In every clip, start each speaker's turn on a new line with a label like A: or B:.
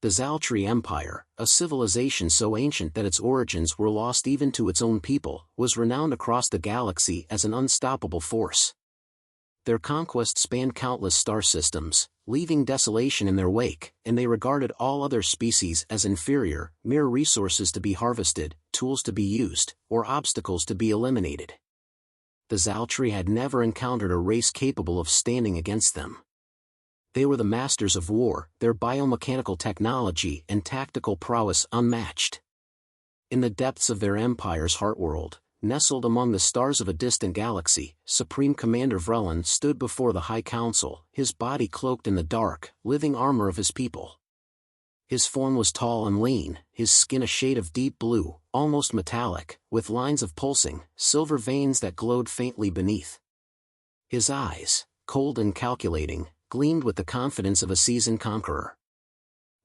A: The Zaltri Empire, a civilization so ancient that its origins were lost even to its own people, was renowned across the galaxy as an unstoppable force. Their conquest spanned countless star systems, leaving desolation in their wake, and they regarded all other species as inferior, mere resources to be harvested, tools to be used, or obstacles to be eliminated. The Zaltri had never encountered a race capable of standing against them. They were the masters of war, their biomechanical technology and tactical prowess unmatched. In the depths of their empire's heartworld, nestled among the stars of a distant galaxy, Supreme Commander Vrelin stood before the High Council, his body cloaked in the dark, living armor of his people. His form was tall and lean, his skin a shade of deep blue, almost metallic, with lines of pulsing, silver veins that glowed faintly beneath. His eyes, cold and calculating, gleamed with the confidence of a seasoned conqueror.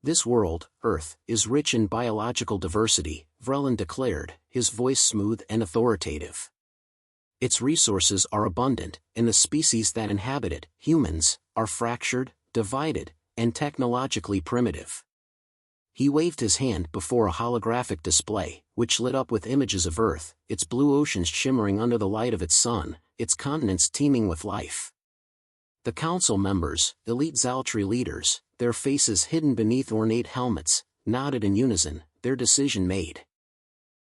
A: "This world, Earth, is rich in biological diversity," Vrelin declared, his voice smooth and authoritative. "Its resources are abundant, and the species that inhabit it, humans, are fractured, divided, and technologically primitive." He waved his hand before a holographic display, which lit up with images of Earth, its blue oceans shimmering under the light of its sun, its continents teeming with life. The council members, elite Zaltri leaders, their faces hidden beneath ornate helmets, nodded in unison, their decision made.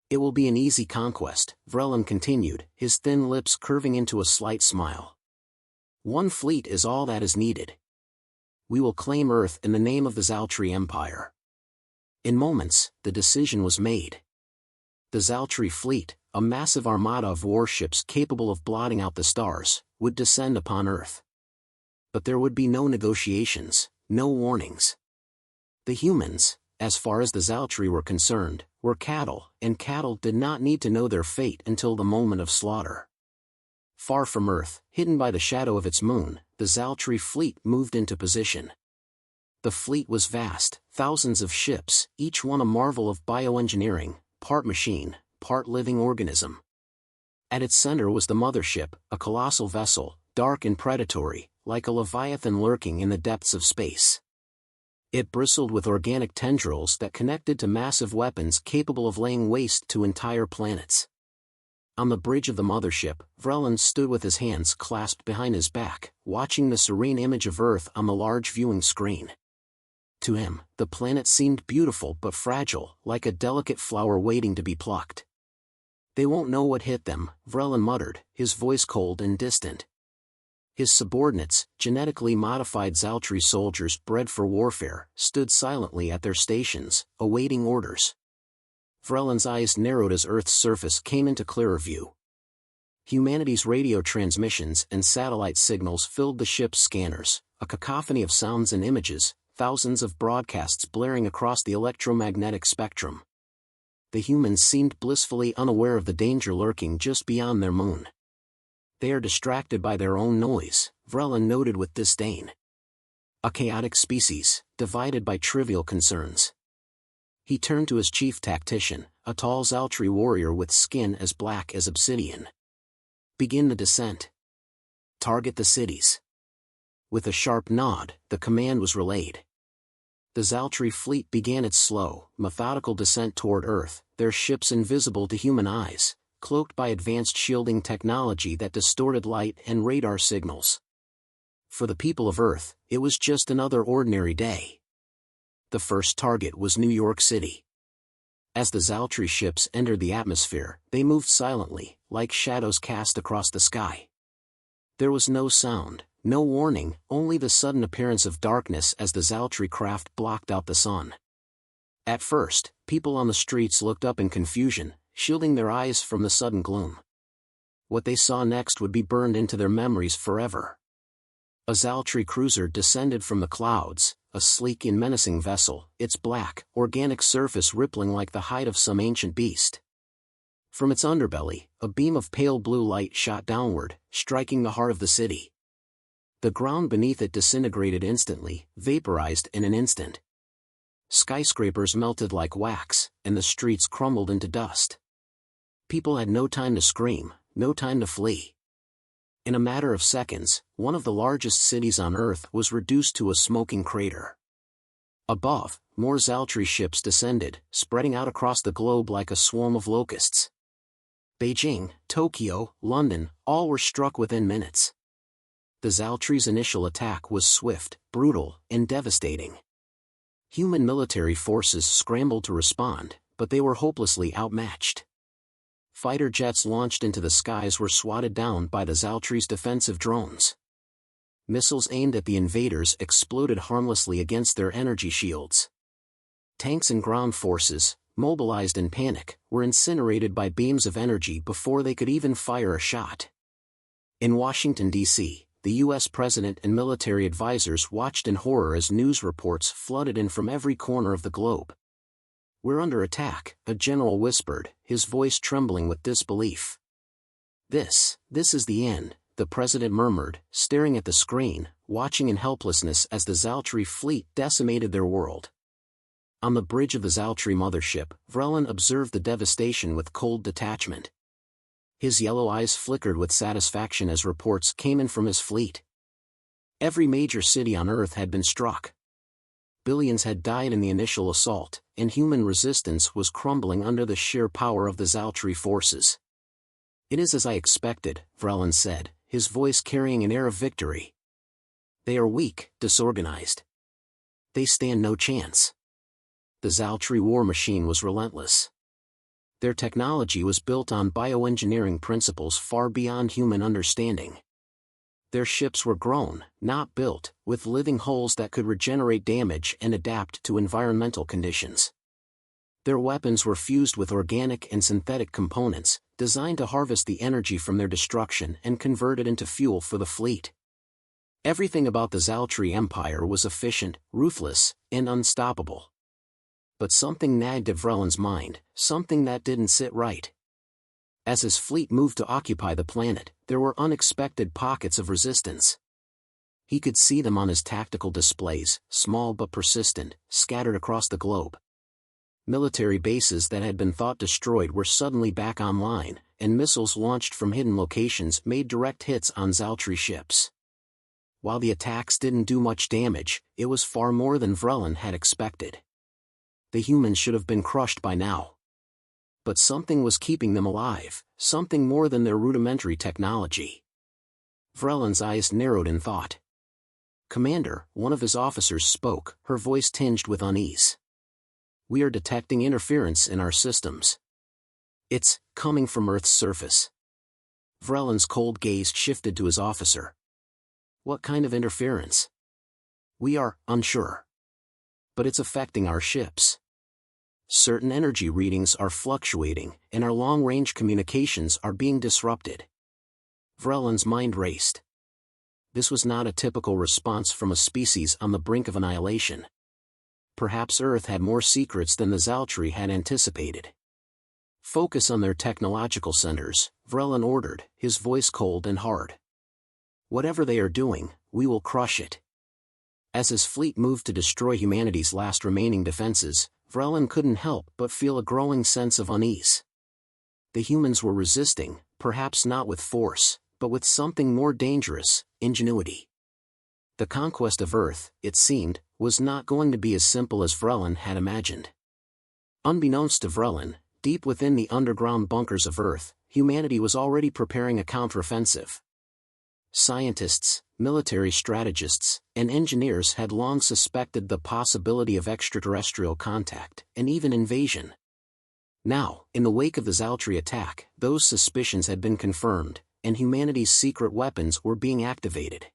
A: "It will be an easy conquest," Vrelin continued, his thin lips curving into a slight smile. "One fleet is all that is needed. We will claim Earth in the name of the Zaltri Empire." In moments, the decision was made. The Zaltri fleet, a massive armada of warships capable of blotting out the stars, would descend upon Earth. But there would be no negotiations, no warnings. The humans, as far as the Zaltri were concerned, were cattle, and cattle did not need to know their fate until the moment of slaughter. Far from Earth, hidden by the shadow of its moon, the Zaltri fleet moved into position. The fleet was vast, thousands of ships, each one a marvel of bioengineering, part machine, part living organism. At its center was the mothership, a colossal vessel, dark and predatory, like a leviathan lurking in the depths of space. It bristled with organic tendrils that connected to massive weapons capable of laying waste to entire planets. On the bridge of the mothership, Vrelin stood with his hands clasped behind his back, watching the serene image of Earth on the large viewing screen. To him, the planet seemed beautiful but fragile, like a delicate flower waiting to be plucked. "They won't know what hit them," Vrelin muttered, his voice cold and distant. His subordinates, genetically modified Zaltri soldiers bred for warfare, stood silently at their stations, awaiting orders. Vrelin's eyes narrowed as Earth's surface came into clearer view. Humanity's radio transmissions and satellite signals filled the ship's scanners, a cacophony of sounds and images, thousands of broadcasts blaring across the electromagnetic spectrum. The humans seemed blissfully unaware of the danger lurking just beyond their moon. "They are distracted by their own noise," Vrelin noted with disdain. "A chaotic species, divided by trivial concerns." He turned to his chief tactician, a tall Zaltri warrior with skin as black as obsidian. "Begin the descent. Target the cities." With a sharp nod, the command was relayed. The Zaltri fleet began its slow, methodical descent toward Earth, their ships invisible to human eyes, cloaked by advanced shielding technology that distorted light and radar signals. For the people of Earth, it was just another ordinary day. The first target was New York City. As the Zaltri ships entered the atmosphere, they moved silently, like shadows cast across the sky. There was no sound, no warning, only the sudden appearance of darkness as the Zaltri craft blocked out the sun. At first, people on the streets looked up in confusion, shielding their eyes from the sudden gloom. What they saw next would be burned into their memories forever. A Zaltri cruiser descended from the clouds, a sleek and menacing vessel, its black, organic surface rippling like the hide of some ancient beast. From its underbelly, a beam of pale blue light shot downward, striking the heart of the city. The ground beneath it disintegrated instantly, vaporized in an instant. Skyscrapers melted like wax, and the streets crumbled into dust. People had no time to scream, no time to flee. In a matter of seconds, one of the largest cities on Earth was reduced to a smoking crater. Above, more Zaltri ships descended, spreading out across the globe like a swarm of locusts. Beijing, Tokyo, London, all were struck within minutes. The Zaltri's initial attack was swift, brutal, and devastating. Human military forces scrambled to respond, but they were hopelessly outmatched. Fighter jets launched into the skies were swatted down by the Zaltri's defensive drones. Missiles aimed at the invaders exploded harmlessly against their energy shields. Tanks and ground forces, mobilized in panic, were incinerated by beams of energy before they could even fire a shot. In Washington, D.C., the U.S. president and military advisors watched in horror as news reports flooded in from every corner of the globe. "We're under attack," a general whispered, his voice trembling with disbelief. This is the end," the president murmured, staring at the screen, watching in helplessness as the Zaltri fleet decimated their world. On the bridge of the Zaltri mothership, Vrelin observed the devastation with cold detachment. His yellow eyes flickered with satisfaction as reports came in from his fleet. Every major city on Earth had been struck. Billions had died in the initial assault, and human resistance was crumbling under the sheer power of the Zaltri forces. "It is as I expected," Vrelin said, his voice carrying an air of victory. "They are weak, disorganized. They stand no chance." The Zaltri war machine was relentless. Their technology was built on bioengineering principles far beyond human understanding. Their ships were grown, not built, with living hulls that could regenerate damage and adapt to environmental conditions. Their weapons were fused with organic and synthetic components, designed to harvest the energy from their destruction and convert it into fuel for the fleet. Everything about the Zaltri Empire was efficient, ruthless, and unstoppable. But something nagged at Vrelin's mind, something that didn't sit right. As his fleet moved to occupy the planet, there were unexpected pockets of resistance. He could see them on his tactical displays, small but persistent, scattered across the globe. Military bases that had been thought destroyed were suddenly back online, and missiles launched from hidden locations made direct hits on Zaltri ships. While the attacks didn't do much damage, it was far more than Vrelin had expected. The humans should have been crushed by now. But something was keeping them alive, something more than their rudimentary technology. Vrelin's eyes narrowed in thought. "Commander," one of his officers spoke, her voice tinged with unease. "We are detecting interference in our systems. It's coming from Earth's surface." Vrelin's cold gaze shifted to his officer. "What kind of interference?" "We are unsure. But it's affecting our ships. Certain energy readings are fluctuating, and our long-range communications are being disrupted." Vrelin's mind raced. This was not a typical response from a species on the brink of annihilation. Perhaps Earth had more secrets than the Zaltri had anticipated. "Focus on their technological centers," Vrelin ordered, his voice cold and hard. "Whatever they are doing, we will crush it." As his fleet moved to destroy humanity's last remaining defenses, Vrelin couldn't help but feel a growing sense of unease. The humans were resisting, perhaps not with force, but with something more dangerous, ingenuity. The conquest of Earth, it seemed, was not going to be as simple as Vrelin had imagined. Unbeknownst to Vrelin, deep within the underground bunkers of Earth, humanity was already preparing a counteroffensive. Scientists, military strategists, and engineers had long suspected the possibility of extraterrestrial contact, and even invasion. Now, in the wake of the Zaltri attack, those suspicions had been confirmed, and humanity's secret weapons were being activated.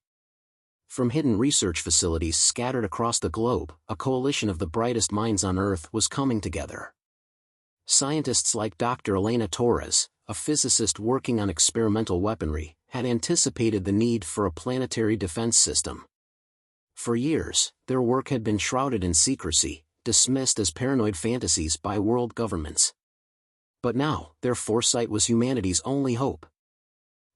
A: From hidden research facilities scattered across the globe, a coalition of the brightest minds on Earth was coming together. Scientists like Dr. Elena Torres, a physicist working on experimental weaponry, had anticipated the need for a planetary defense system. For years, their work had been shrouded in secrecy, dismissed as paranoid fantasies by world governments. But now, their foresight was humanity's only hope.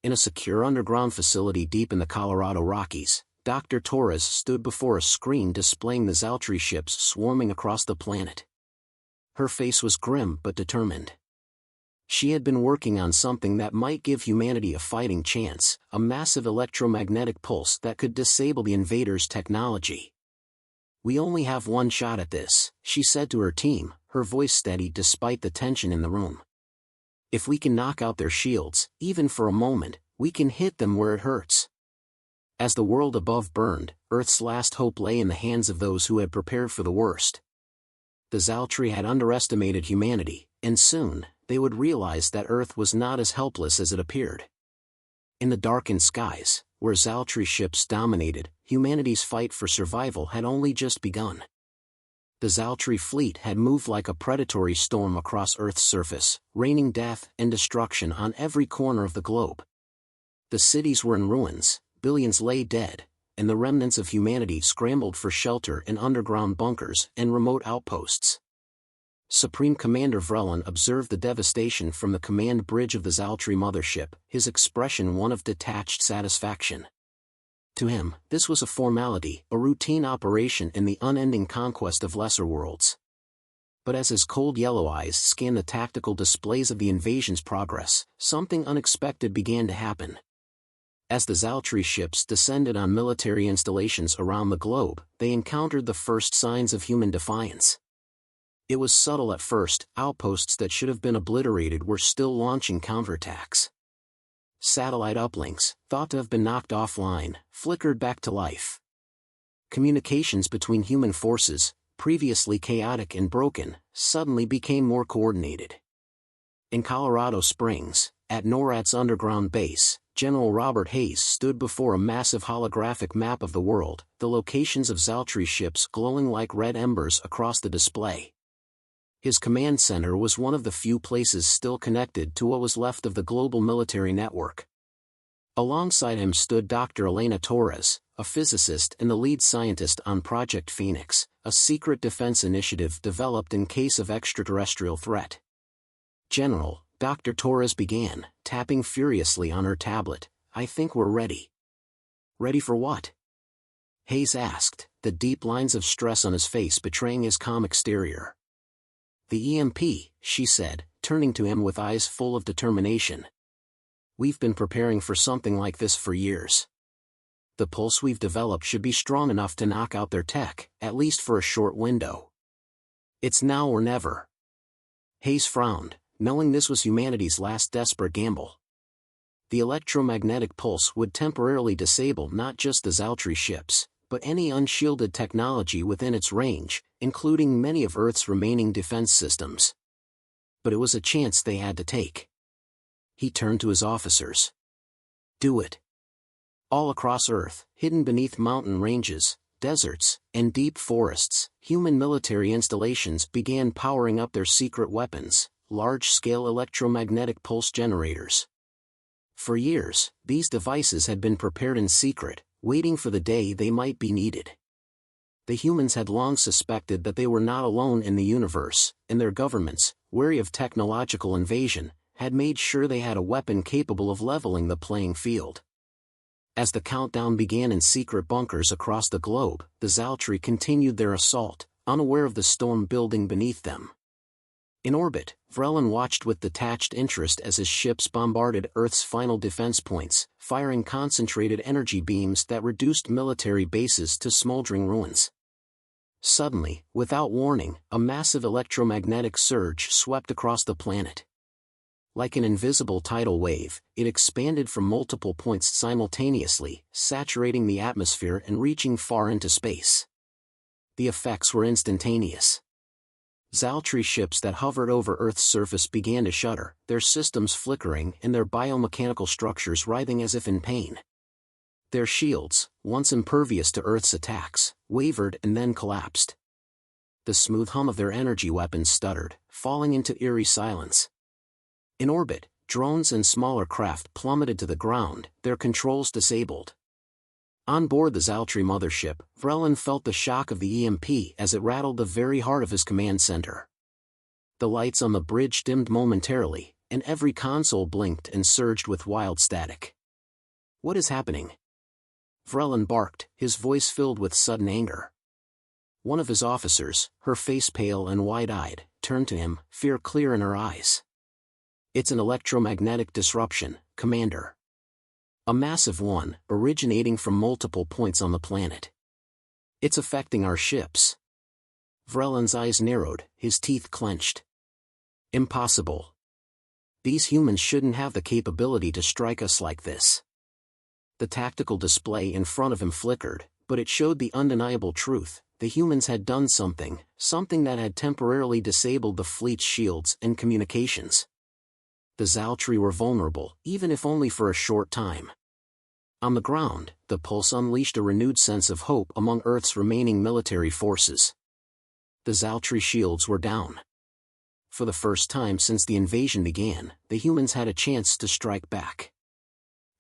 A: In a secure underground facility deep in the Colorado Rockies, Dr. Torres stood before a screen displaying the Zaltri ships swarming across the planet. Her face was grim but determined. She had been working on something that might give humanity a fighting chance, a massive electromagnetic pulse that could disable the invaders' technology. "We only have one shot at this," she said to her team, her voice steady despite the tension in the room. "If we can knock out their shields, even for a moment, we can hit them where it hurts." As the world above burned, Earth's last hope lay in the hands of those who had prepared for the worst. The Zaltri had underestimated humanity, and soon, they would realize that Earth was not as helpless as it appeared. In the darkened skies, where Zaltri ships dominated, humanity's fight for survival had only just begun. The Zaltri fleet had moved like a predatory storm across Earth's surface, raining death and destruction on every corner of the globe. The cities were in ruins, billions lay dead, and the remnants of humanity scrambled for shelter in underground bunkers and remote outposts. Supreme Commander Vrelin observed the devastation from the command bridge of the Zaltri mothership, his expression one of detached satisfaction. To him, this was a formality, a routine operation in the unending conquest of lesser worlds. But as his cold yellow eyes scanned the tactical displays of the invasion's progress, something unexpected began to happen. As the Zaltri ships descended on military installations around the globe, they encountered the first signs of human defiance. It was subtle at first, outposts that should have been obliterated were still launching counterattacks. Satellite uplinks, thought to have been knocked offline, flickered back to life. Communications between human forces, previously chaotic and broken, suddenly became more coordinated. In Colorado Springs, at NORAD's underground base, General Robert Hayes stood before a massive holographic map of the world, the locations of Zaltri ships glowing like red embers across the display. His command center was one of the few places still connected to what was left of the global military network. Alongside him stood Dr. Elena Torres, a physicist and the lead scientist on Project Phoenix, a secret defense initiative developed in case of extraterrestrial threat. "General," Dr. Torres began, tapping furiously on her tablet, "I think we're ready." "Ready for what?" Hayes asked, the deep lines of stress on his face betraying his calm exterior. "The EMP," she said, turning to him with eyes full of determination. "We've been preparing for something like this for years. The pulse we've developed should be strong enough to knock out their tech, at least for a short window. It's now or never." Hayes frowned, knowing this was humanity's last desperate gamble. The electromagnetic pulse would temporarily disable not just the Zaltri ships, but any unshielded technology within its range, including many of Earth's remaining defense systems. But it was a chance they had to take. He turned to his officers. "Do it." All across Earth, hidden beneath mountain ranges, deserts, and deep forests, human military installations began powering up their secret weapons, large-scale electromagnetic pulse generators. For years, these devices had been prepared in secret, waiting for the day they might be needed. The humans had long suspected that they were not alone in the universe, and their governments, wary of technological invasion, had made sure they had a weapon capable of leveling the playing field. As the countdown began in secret bunkers across the globe, the Zaltri continued their assault, unaware of the storm building beneath them. In orbit, Vrelin watched with detached interest as his ships bombarded Earth's final defense points, firing concentrated energy beams that reduced military bases to smoldering ruins. Suddenly, without warning, a massive electromagnetic surge swept across the planet. Like an invisible tidal wave, it expanded from multiple points simultaneously, saturating the atmosphere and reaching far into space. The effects were instantaneous. Zaltri ships that hovered over Earth's surface began to shudder, their systems flickering and their biomechanical structures writhing as if in pain. Their shields, once impervious to Earth's attacks, wavered and then collapsed. The smooth hum of their energy weapons stuttered, falling into eerie silence. In orbit, drones and smaller craft plummeted to the ground, their controls disabled. On board the Zaltri mothership, Vrelin felt the shock of the EMP as it rattled the very heart of his command center. The lights on the bridge dimmed momentarily, and every console blinked and surged with wild static. "What is happening?" Vrelin barked, his voice filled with sudden anger. One of his officers, her face pale and wide-eyed, turned to him, fear clear in her eyes. "It's an electromagnetic disruption, Commander. A massive one, originating from multiple points on the planet." It's affecting our ships. Vreeland's eyes narrowed, his teeth clenched. Impossible. These humans shouldn't have the capability to strike us like this. The tactical display in front of him flickered, but it showed the undeniable truth. The humans had done something that had temporarily disabled the fleet's shields and communications. The Zaltri were vulnerable, even if only for a short time. On the ground, the pulse unleashed a renewed sense of hope among Earth's remaining military forces. The Zaltri shields were down. For the first time since the invasion began, the humans had a chance to strike back.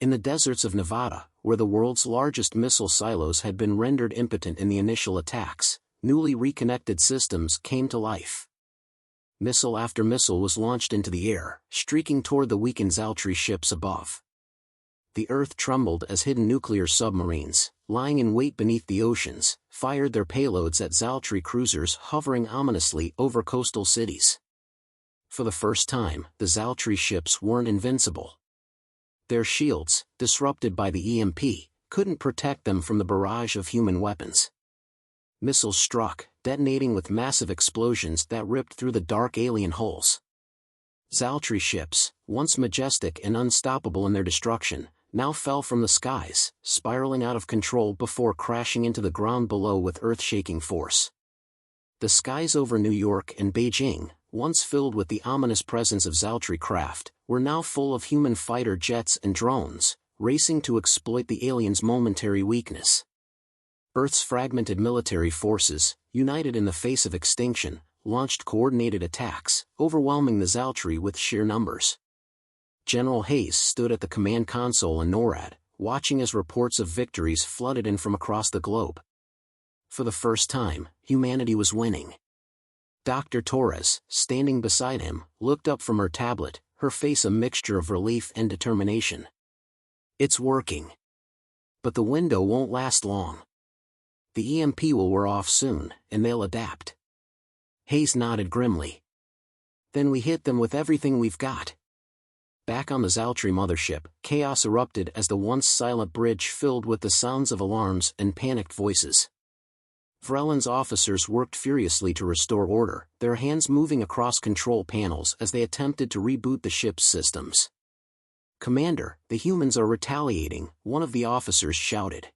A: In the deserts of Nevada, where the world's largest missile silos had been rendered impotent in the initial attacks, newly reconnected systems came to life. Missile after missile was launched into the air, streaking toward the weakened Zaltri ships above. The Earth trembled as hidden nuclear submarines, lying in wait beneath the oceans, fired their payloads at Zaltri cruisers hovering ominously over coastal cities. For the first time, the Zaltri ships weren't invincible. Their shields, disrupted by the EMP, couldn't protect them from the barrage of human weapons. Missiles struck, detonating with massive explosions that ripped through the dark alien hulls. Zaltri ships, once majestic and unstoppable in their destruction, now fell from the skies, spiraling out of control before crashing into the ground below with earth-shaking force. The skies over New York and Beijing, once filled with the ominous presence of Zaltri craft, were now full of human fighter jets and drones, racing to exploit the aliens' momentary weakness. Earth's fragmented military forces, united in the face of extinction, launched coordinated attacks, overwhelming the Zaltri with sheer numbers. General Hayes stood at the command console in NORAD, watching as reports of victories flooded in from across the globe. For the first time, humanity was winning. Dr. Torres, standing beside him, looked up from her tablet, her face a mixture of relief and determination. It's working. But the window won't last long. The EMP will wear off soon, and they'll adapt. Hayes nodded grimly. Then we hit them with everything we've got. Back on the Zaltri mothership, chaos erupted as the once silent bridge filled with the sounds of alarms and panicked voices. Vreeland's officers worked furiously to restore order, their hands moving across control panels as they attempted to reboot the ship's systems. "Commander, the humans are retaliating," one of the officers shouted.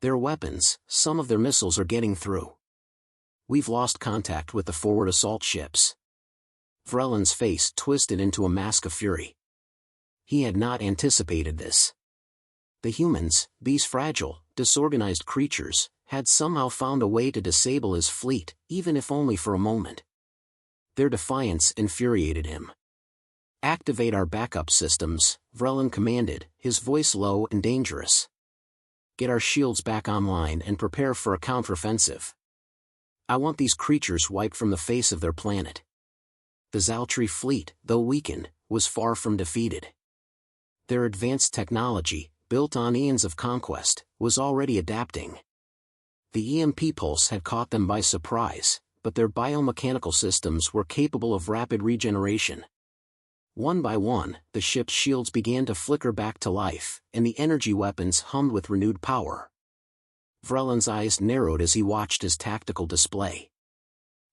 A: "Their weapons, some of their missiles are getting through. We've lost contact with the forward assault ships." Vreeland's face twisted into a mask of fury. He had not anticipated this. The humans, these fragile, disorganized creatures, had somehow found a way to disable his fleet, even if only for a moment. Their defiance infuriated him. "Activate our backup systems," Vreeland commanded, his voice low and dangerous. "Get our shields back online and prepare for a counteroffensive. I want these creatures wiped from the face of their planet." The Zaltri fleet, though weakened, was far from defeated. Their advanced technology, built on eons of conquest, was already adapting. The EMP pulse had caught them by surprise, but their biomechanical systems were capable of rapid regeneration. One by one, the ship's shields began to flicker back to life, and the energy weapons hummed with renewed power. Vreeland's eyes narrowed as he watched his tactical display.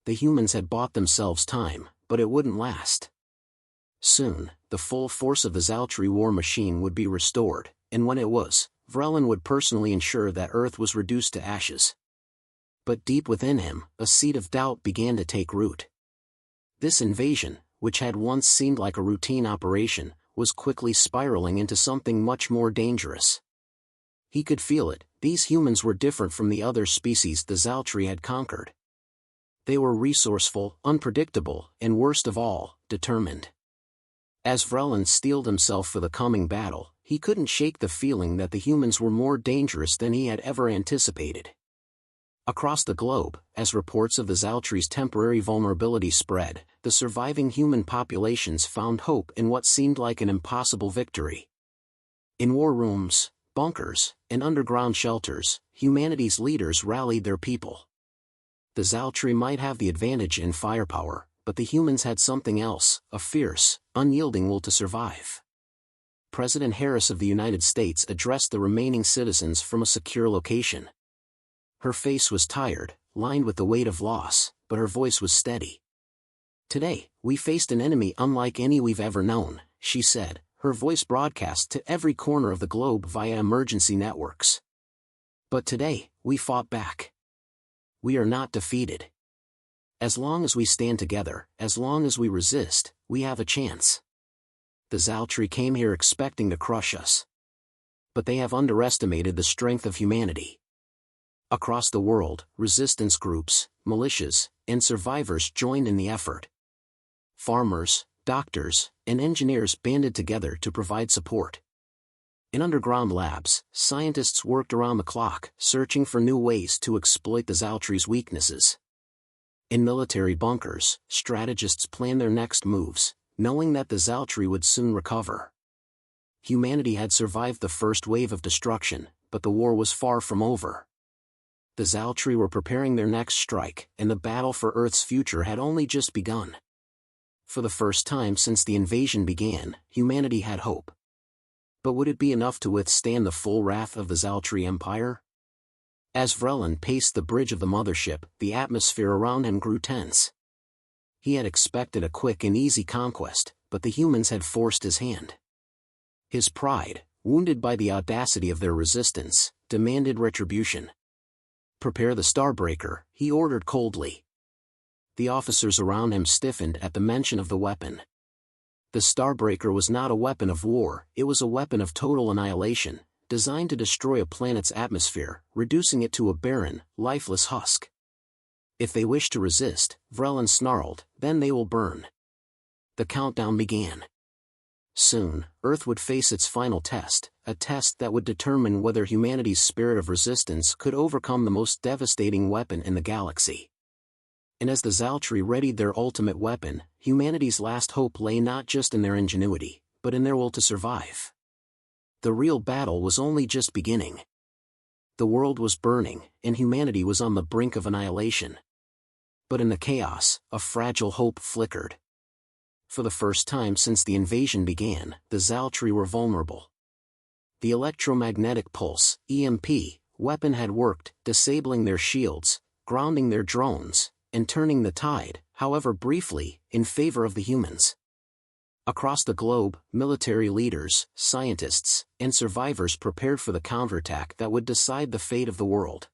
A: The humans had bought themselves time, but it wouldn't last. Soon, the full force of the Zaltri war machine would be restored, and when it was, Vreeland would personally ensure that Earth was reduced to ashes. But deep within him, a seed of doubt began to take root. This invasion, which had once seemed like a routine operation, was quickly spiraling into something much more dangerous. He could feel it, these humans were different from the other species the Zaltri had conquered. They were resourceful, unpredictable, and worst of all, determined. As Vreeland steeled himself for the coming battle, he couldn't shake the feeling that the humans were more dangerous than he had ever anticipated. Across the globe, as reports of the Zaltri's temporary vulnerability spread, the surviving human populations found hope in what seemed like an impossible victory. In war rooms, bunkers, and underground shelters, humanity's leaders rallied their people. The Zaltri might have the advantage in firepower, but the humans had something else, a fierce, unyielding will to survive. President Harris of the United States addressed the remaining citizens from a secure location. Her face was tired, lined with the weight of loss, but her voice was steady. "Today, we faced an enemy unlike any we've ever known," she said, her voice broadcast to every corner of the globe via emergency networks. "But today, we fought back. We are not defeated. As long as we stand together, as long as we resist, we have a chance. The Zaltri came here expecting to crush us. But they have underestimated the strength of humanity." Across the world, resistance groups, militias, and survivors joined in the effort. Farmers, doctors, and engineers banded together to provide support. In underground labs, scientists worked around the clock, searching for new ways to exploit the Zaltri's weaknesses. In military bunkers, strategists planned their next moves, knowing that the Zaltri would soon recover. Humanity had survived the first wave of destruction, but the war was far from over. The Zaltri were preparing their next strike, and the battle for Earth's future had only just begun. For the first time since the invasion began, humanity had hope. But would it be enough to withstand the full wrath of the Zaltri Empire? As Vrelin paced the bridge of the mothership, the atmosphere around him grew tense. He had expected a quick and easy conquest, but the humans had forced his hand. His pride, wounded by the audacity of their resistance, demanded retribution. "Prepare the Starbreaker," he ordered coldly. The officers around him stiffened at the mention of the weapon. The Starbreaker was not a weapon of war, it was a weapon of total annihilation, designed to destroy a planet's atmosphere, reducing it to a barren, lifeless husk. "If they wish to resist," Vrelin snarled, "then they will burn." The countdown began. Soon, Earth would face its final test, a test that would determine whether humanity's spirit of resistance could overcome the most devastating weapon in the galaxy. And as the Zaltri readied their ultimate weapon, humanity's last hope lay not just in their ingenuity, but in their will to survive. The real battle was only just beginning. The world was burning, and humanity was on the brink of annihilation. But in the chaos, a fragile hope flickered. For the first time since the invasion began, the Zaltri were vulnerable. The electromagnetic pulse, EMP, weapon had worked, disabling their shields, grounding their drones, and turning the tide, however briefly, in favor of the humans. Across the globe, military leaders, scientists, and survivors prepared for the counterattack that would decide the fate of the world.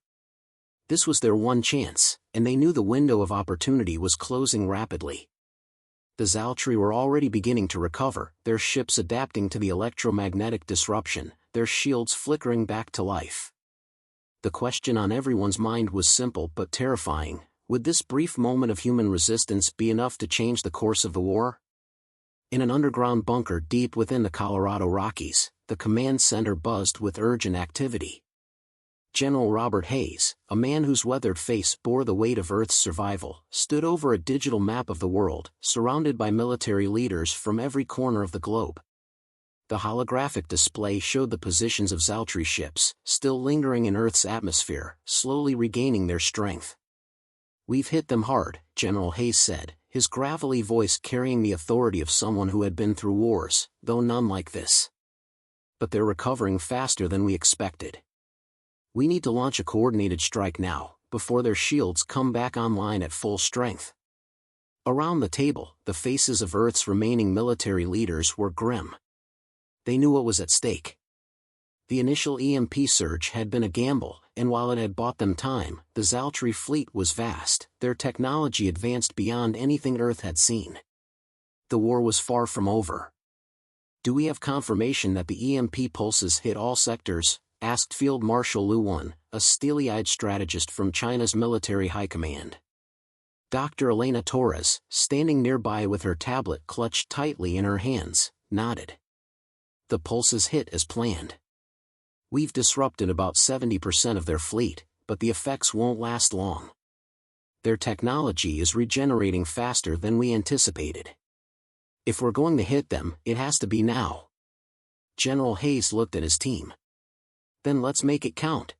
A: This was their one chance, and they knew the window of opportunity was closing rapidly. The Zaltri were already beginning to recover, their ships adapting to the electromagnetic disruption, their shields flickering back to life. The question on everyone's mind was simple but terrifying: would this brief moment of human resistance be enough to change the course of the war? In an underground bunker deep within the Colorado Rockies, the command center buzzed with urgent activity. General Robert Hayes, a man whose weathered face bore the weight of Earth's survival, stood over a digital map of the world, surrounded by military leaders from every corner of the globe. The holographic display showed the positions of Zaltri ships, still lingering in Earth's atmosphere, slowly regaining their strength. "We've hit them hard," General Hayes said, his gravelly voice carrying the authority of someone who had been through wars, though none like this. "But they're recovering faster than we expected. We need to launch a coordinated strike now, before their shields come back online at full strength." Around the table, the faces of Earth's remaining military leaders were grim. They knew what was at stake. The initial EMP surge had been a gamble, and while it had bought them time, the Zaltri fleet was vast, their technology advanced beyond anything Earth had seen. The war was far from over. "Do we have confirmation that the EMP pulses hit all sectors?" asked Field Marshal Lu Wen, a steely-eyed strategist from China's military high command. Dr. Elena Torres, standing nearby with her tablet clutched tightly in her hands, nodded. "The pulses hit as planned. We've disrupted about 70% of their fleet, but the effects won't last long. Their technology is regenerating faster than we anticipated. If we're going to hit them, it has to be now." General Hayes looked at his team. "Then let's make it count.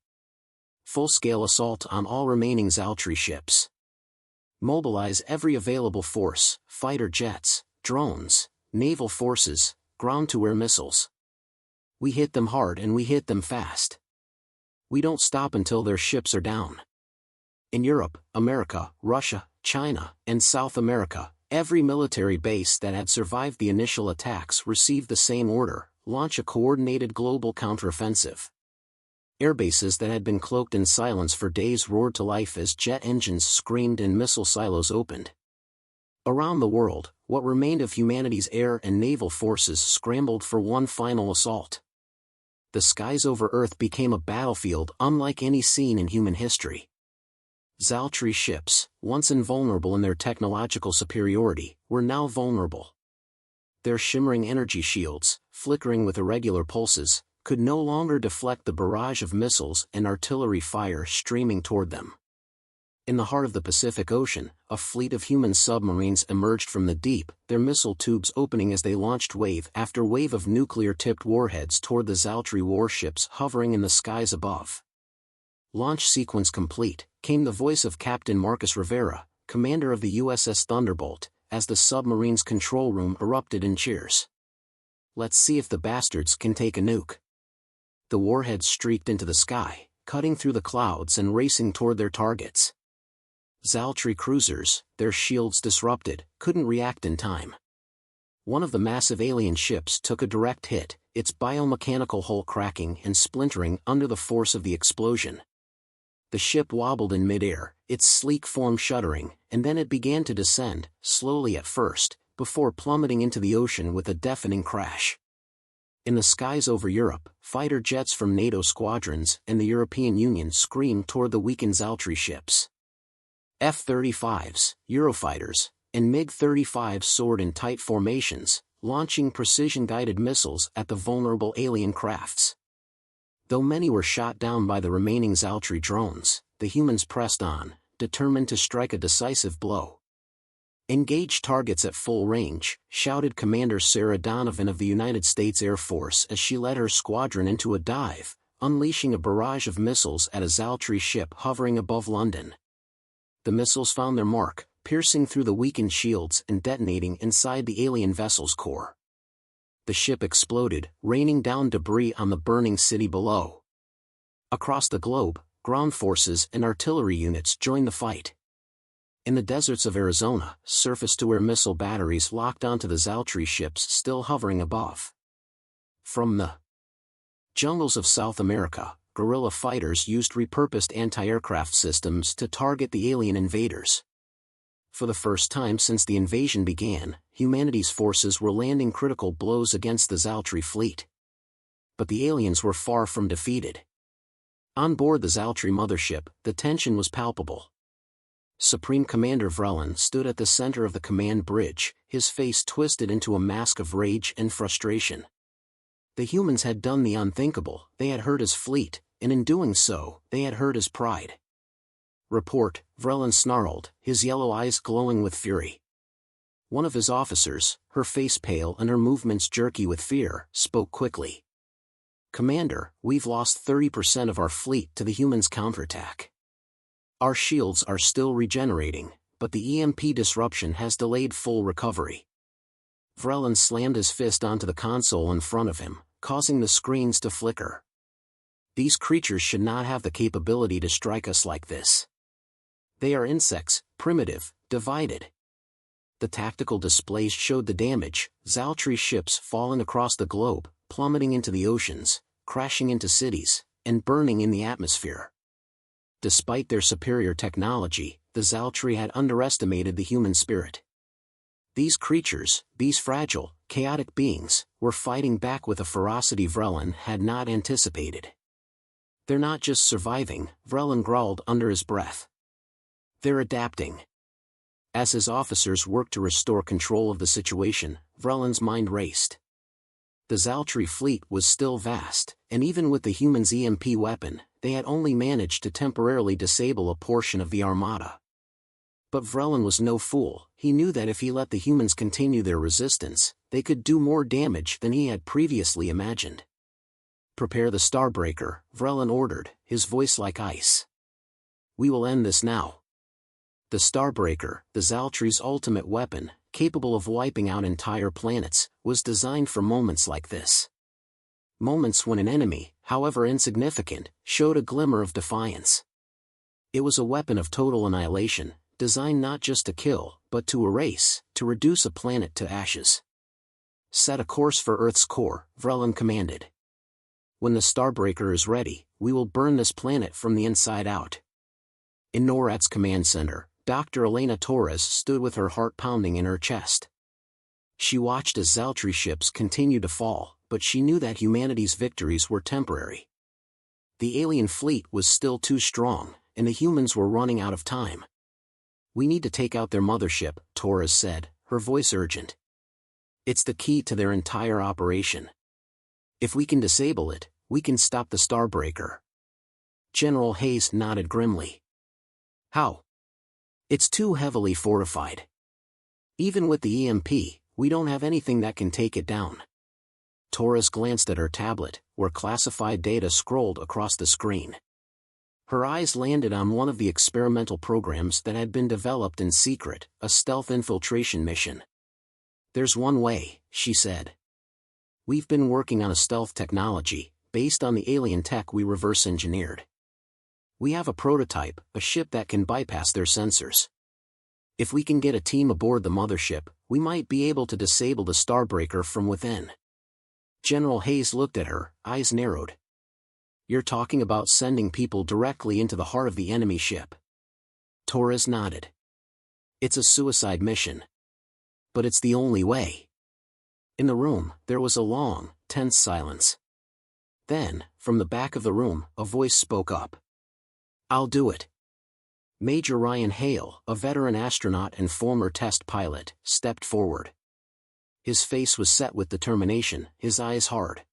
A: Full-scale assault on all remaining Zaltri ships. Mobilize every available force, fighter jets, drones, naval forces, ground-to-air missiles. We hit them hard and we hit them fast." We don't stop until their ships are down. In Europe, America, Russia, China, and South America, every military base that had survived the initial attacks received the same order: launch a coordinated global counteroffensive. Airbases that had been cloaked in silence for days roared to life as jet engines screamed and missile silos opened. Around the world, what remained of humanity's air and naval forces scrambled for one final assault. The skies over Earth became a battlefield unlike any seen in human history. Zaltri ships, once invulnerable in their technological superiority, were now vulnerable. Their shimmering energy shields, flickering with irregular pulses, could no longer deflect the barrage of missiles and artillery fire streaming toward them. In the heart of the Pacific Ocean, a fleet of human submarines emerged from the deep, their missile tubes opening as they launched wave after wave of nuclear-tipped warheads toward the Zaltri warships hovering in the skies above. Launch sequence complete, came the voice of Captain Marcus Rivera, commander of the USS Thunderbolt, as the submarine's control room erupted in cheers. "Let's see if the bastards can take a nuke." The warheads streaked into the sky, cutting through the clouds and racing toward their targets. Zaltri cruisers, their shields disrupted, couldn't react in time. One of the massive alien ships took a direct hit, its biomechanical hull cracking and splintering under the force of the explosion. The ship wobbled in midair, its sleek form shuddering, and then it began to descend, slowly at first, before plummeting into the ocean with a deafening crash. In the skies over Europe, fighter jets from NATO squadrons and the European Union screamed toward the weakened Zaltri ships. F-35s, Eurofighters, and MiG-35s soared in tight formations, launching precision-guided missiles at the vulnerable alien crafts. Though many were shot down by the remaining Zaltri drones, the humans pressed on, determined to strike a decisive blow. "Engage targets at full range," shouted Commander Sarah Donovan of the United States Air Force as she led her squadron into a dive, unleashing a barrage of missiles at a Zaltri ship hovering above London. The missiles found their mark, piercing through the weakened shields and detonating inside the alien vessel's core. The ship exploded, raining down debris on the burning city below. Across the globe, ground forces and artillery units joined the fight. In the deserts of Arizona, surface-to-air missile batteries locked onto the Zaltri ships still hovering above. From the jungles of South America, guerrilla fighters used repurposed anti-aircraft systems to target the alien invaders. For the first time since the invasion began, humanity's forces were landing critical blows against the Zaltri fleet. But the aliens were far from defeated. On board the Zaltri mothership, the tension was palpable. Supreme Commander Vrelin stood at the center of the command bridge, his face twisted into a mask of rage and frustration. The humans had done the unthinkable, they had hurt his fleet, and in doing so, they had hurt his pride. "Report," Vrelin snarled, his yellow eyes glowing with fury. One of his officers, her face pale and her movements jerky with fear, spoke quickly. "Commander, we've lost 30% of our fleet to the humans' counterattack. Our shields are still regenerating, but the EMP disruption has delayed full recovery." Vrelin slammed his fist onto the console in front of him, causing the screens to flicker. "These creatures should not have the capability to strike us like this. They are insects, primitive, divided." The tactical displays showed the damage: Zaltri ships fallen across the globe, plummeting into the oceans, crashing into cities, and burning in the atmosphere. Despite their superior technology, the Zaltri had underestimated the human spirit. These creatures, these fragile, chaotic beings, were fighting back with a ferocity Vrelin had not anticipated. "They're not just surviving," Vrelin growled under his breath. "They're adapting." As his officers worked to restore control of the situation, Vrelin's mind raced. The Zaltri fleet was still vast, and even with the humans' EMP weapon, they had only managed to temporarily disable a portion of the armada. But Vrelin was no fool. He knew that if he let the humans continue their resistance, they could do more damage than he had previously imagined. "Prepare the Starbreaker," Vrelin ordered, his voice like ice. "We will end this now." The Starbreaker, the Zaltri's ultimate weapon, capable of wiping out entire planets, was designed for moments like this. Moments when an enemy, however insignificant, showed a glimmer of defiance. It was a weapon of total annihilation, designed not just to kill, but to erase, to reduce a planet to ashes. Set a course for Earth's core, Vrelin commanded. When the Starbreaker is ready, we will burn this planet from the inside out. In NORAD's command center, Dr. Elena Torres stood with her heart pounding in her chest. She watched as Zaltri ships continued to fall, but she knew that humanity's victories were temporary. The alien fleet was still too strong, and the humans were running out of time. "We need to take out their mothership," Torres said, her voice urgent. "It's the key to their entire operation. If we can disable it, we can stop the Starbreaker." General Hayes nodded grimly. "How?" "It's too heavily fortified. Even with the EMP, we don't have anything that can take it down." Torres glanced at her tablet, where classified data scrolled across the screen. Her eyes landed on one of the experimental programs that had been developed in secret, a stealth infiltration mission. "There's one way," she said. "We've been working on a stealth technology, based on the alien tech we reverse-engineered. We have a prototype, a ship that can bypass their sensors. If we can get a team aboard the mothership, we might be able to disable the Starbreaker from within." General Hayes looked at her, eyes narrowed. "You're talking about sending people directly into the heart of the enemy ship?" Torres nodded. "It's a suicide mission. But it's the only way." In the room, there was a long, tense silence. Then, from the back of the room, a voice spoke up. "I'll do it." Major Ryan Hale, a veteran astronaut and former test pilot, stepped forward. His face was set with determination, his eyes hard.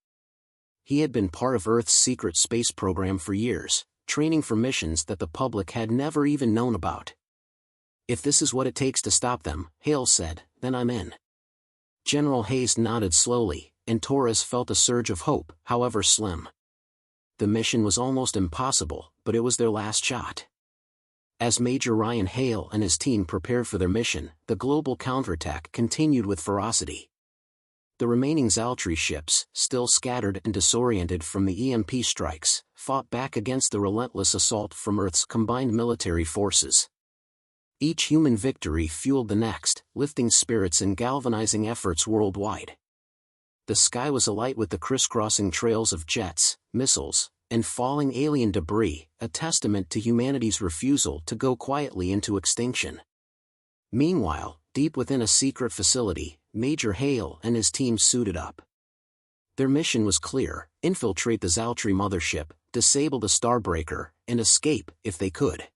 A: He had been part of Earth's secret space program for years, training for missions that the public had never even known about. "If this is what it takes to stop them," Hale said, "then I'm in." General Hayes nodded slowly, and Torres felt a surge of hope, however slim. The mission was almost impossible, but it was their last shot. As Major Ryan Hale and his team prepared for their mission, the global counterattack continued with ferocity. The remaining Zaltri ships, still scattered and disoriented from the EMP strikes, fought back against the relentless assault from Earth's combined military forces. Each human victory fueled the next, lifting spirits and galvanizing efforts worldwide. The sky was alight with the crisscrossing trails of jets, missiles, and falling alien debris, a testament to humanity's refusal to go quietly into extinction. Meanwhile, deep within a secret facility, Major Hale and his team suited up. Their mission was clear: infiltrate the Zaltri mothership, disable the Starbreaker, and escape, if they could.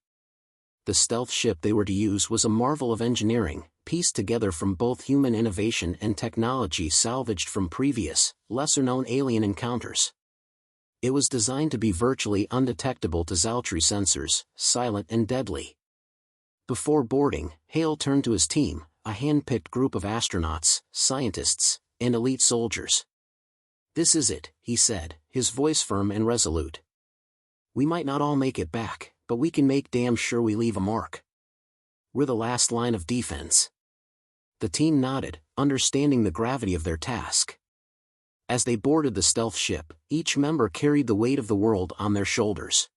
A: The stealth ship they were to use was a marvel of engineering, pieced together from both human innovation and technology salvaged from previous, lesser-known alien encounters. It was designed to be virtually undetectable to Zaltri sensors, silent and deadly. Before boarding, Hale turned to his team, a hand-picked group of astronauts, scientists, and elite soldiers. "This is it," he said, his voice firm and resolute. "We might not all make it back, but we can make damn sure we leave a mark. We're the last line of defense." The team nodded, understanding the gravity of their task. As they boarded the stealth ship, each member carried the weight of the world on their shoulders.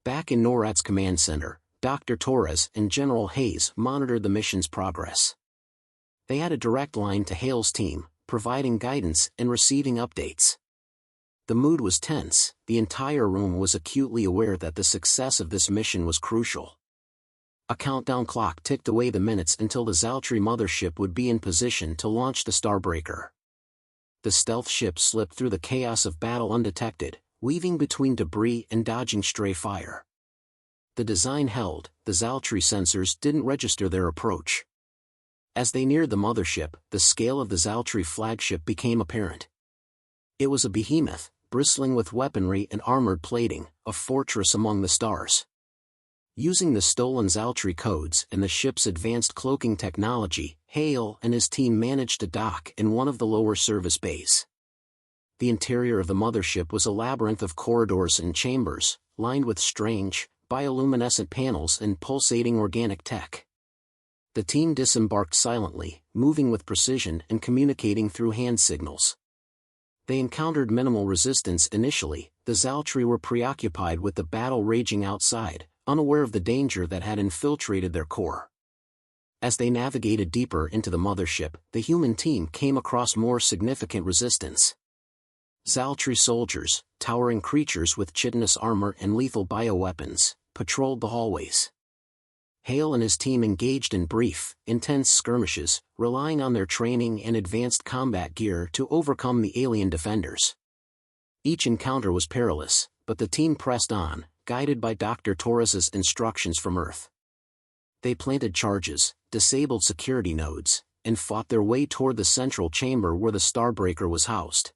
A: Back in NORAD's command center, Dr. Torres and General Hayes monitored the mission's progress. They had a direct line to Hale's team, providing guidance and receiving updates. The mood was tense, the entire room was acutely aware that the success of this mission was crucial. A countdown clock ticked away the minutes until the Zaltri mothership would be in position to launch the Starbreaker. The stealth ship slipped through the chaos of battle undetected, weaving between debris and dodging stray fire. The design held, the Zaltri sensors didn't register their approach. As they neared the mothership, the scale of the Zaltri flagship became apparent. It was a behemoth, bristling with weaponry and armored plating, a fortress among the stars. Using the stolen Zaltri codes and the ship's advanced cloaking technology, Hale and his team managed to dock in one of the lower service bays. The interior of the mothership was a labyrinth of corridors and chambers, lined with strange, bioluminescent panels and pulsating organic tech. The team disembarked silently, moving with precision and communicating through hand signals. They encountered minimal resistance initially. The Zaltri were preoccupied with the battle raging outside, unaware of the danger that had infiltrated their core. As they navigated deeper into the mothership, the human team came across more significant resistance. Zaltri soldiers, towering creatures with chitinous armor and lethal bioweapons, patrolled the hallways. Hale and his team engaged in brief, intense skirmishes, relying on their training and advanced combat gear to overcome the alien defenders. Each encounter was perilous, but the team pressed on, guided by Dr. Torres's instructions from Earth. They planted charges, disabled security nodes, and fought their way toward the central chamber where the Starbreaker was housed.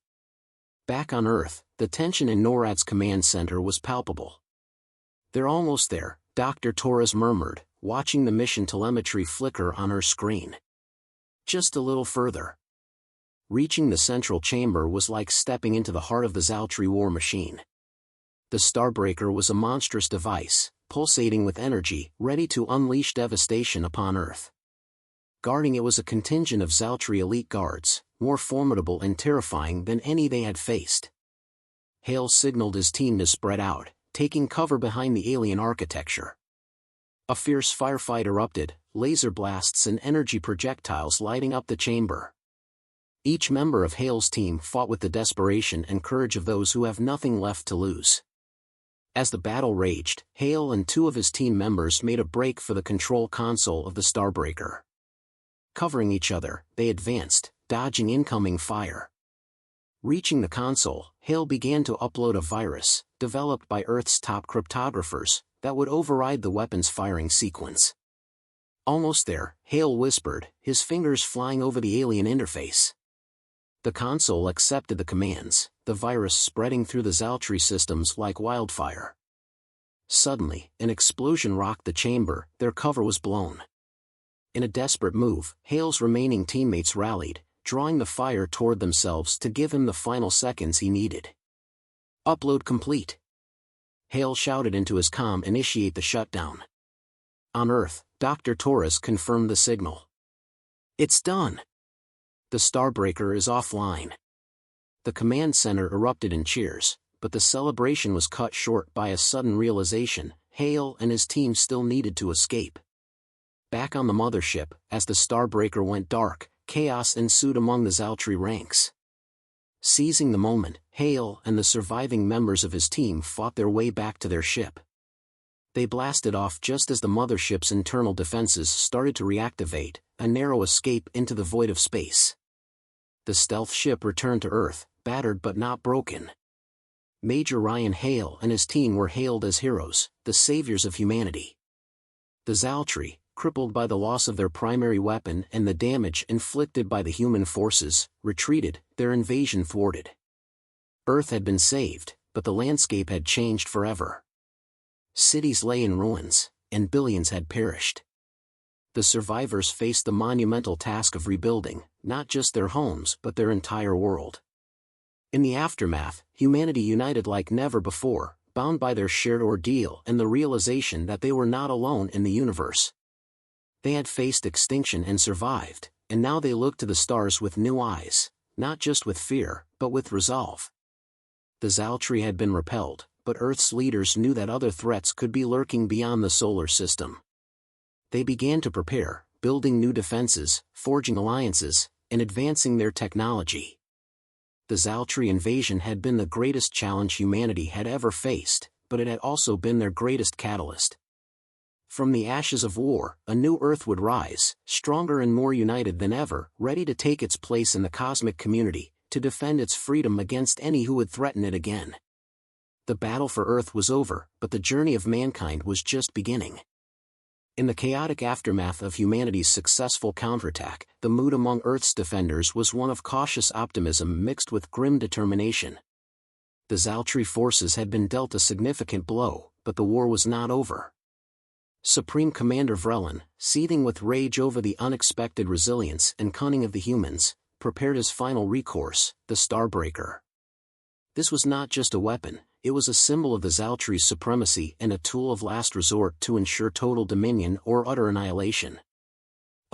A: Back on Earth, the tension in NORAD's command center was palpable. "They're almost there," Dr. Torres murmured, watching the mission telemetry flicker on her screen. "Just a little further." Reaching the central chamber was like stepping into the heart of the Zaltri war machine. The Starbreaker was a monstrous device, pulsating with energy, ready to unleash devastation upon Earth. Guarding it was a contingent of Zaltri elite guards, more formidable and terrifying than any they had faced. Hale signaled his team to spread out, taking cover behind the alien architecture. A fierce firefight erupted, laser blasts and energy projectiles lighting up the chamber. Each member of Hale's team fought with the desperation and courage of those who have nothing left to lose. As the battle raged, Hale and two of his team members made a break for the control console of the Starbreaker. Covering each other, they advanced, dodging incoming fire. Reaching the console, Hale began to upload a virus, developed by Earth's top cryptographers, that would override the weapon's firing sequence. "Almost there," Hale whispered, his fingers flying over the alien interface. The console accepted the commands, the virus spreading through the Zaltri systems like wildfire. Suddenly, an explosion rocked the chamber, their cover was blown. In a desperate move, Hale's remaining teammates rallied, drawing the fire toward themselves to give him the final seconds he needed. "Upload complete." Hale shouted into his comm, "Initiate the shutdown." On Earth, Dr. Torres confirmed the signal. "It's done. The Starbreaker is offline." The command center erupted in cheers, but the celebration was cut short by a sudden realization: Hale and his team still needed to escape. Back on the mothership, as the Starbreaker went dark, chaos ensued among the Zaltri ranks. Seizing the moment, Hale and the surviving members of his team fought their way back to their ship. They blasted off just as the mothership's internal defenses started to reactivate, a narrow escape into the void of space. The stealth ship returned to Earth, battered but not broken. Major Ryan Hale and his team were hailed as heroes, the saviors of humanity. The Zaltri, crippled by the loss of their primary weapon and the damage inflicted by the human forces, retreated, their invasion thwarted. Earth had been saved, but the landscape had changed forever. Cities lay in ruins, and billions had perished. The survivors faced the monumental task of rebuilding, not just their homes but their entire world. In the aftermath, humanity united like never before, bound by their shared ordeal and the realization that they were not alone in the universe. They had faced extinction and survived, and now they looked to the stars with new eyes, not just with fear, but with resolve. The Zaltri had been repelled, but Earth's leaders knew that other threats could be lurking beyond the solar system. They began to prepare, building new defenses, forging alliances, and advancing their technology. The Zaltri invasion had been the greatest challenge humanity had ever faced, but it had also been their greatest catalyst. From the ashes of war, a new Earth would rise, stronger and more united than ever, ready to take its place in the cosmic community, to defend its freedom against any who would threaten it again. The battle for Earth was over, but the journey of mankind was just beginning. In the chaotic aftermath of humanity's successful counterattack, the mood among Earth's defenders was one of cautious optimism mixed with grim determination. The Zaltri forces had been dealt a significant blow, but the war was not over. Supreme Commander Vrelin, seething with rage over the unexpected resilience and cunning of the humans, prepared his final recourse, the Starbreaker. This was not just a weapon, it was a symbol of the Zaltri's supremacy and a tool of last resort to ensure total dominion or utter annihilation.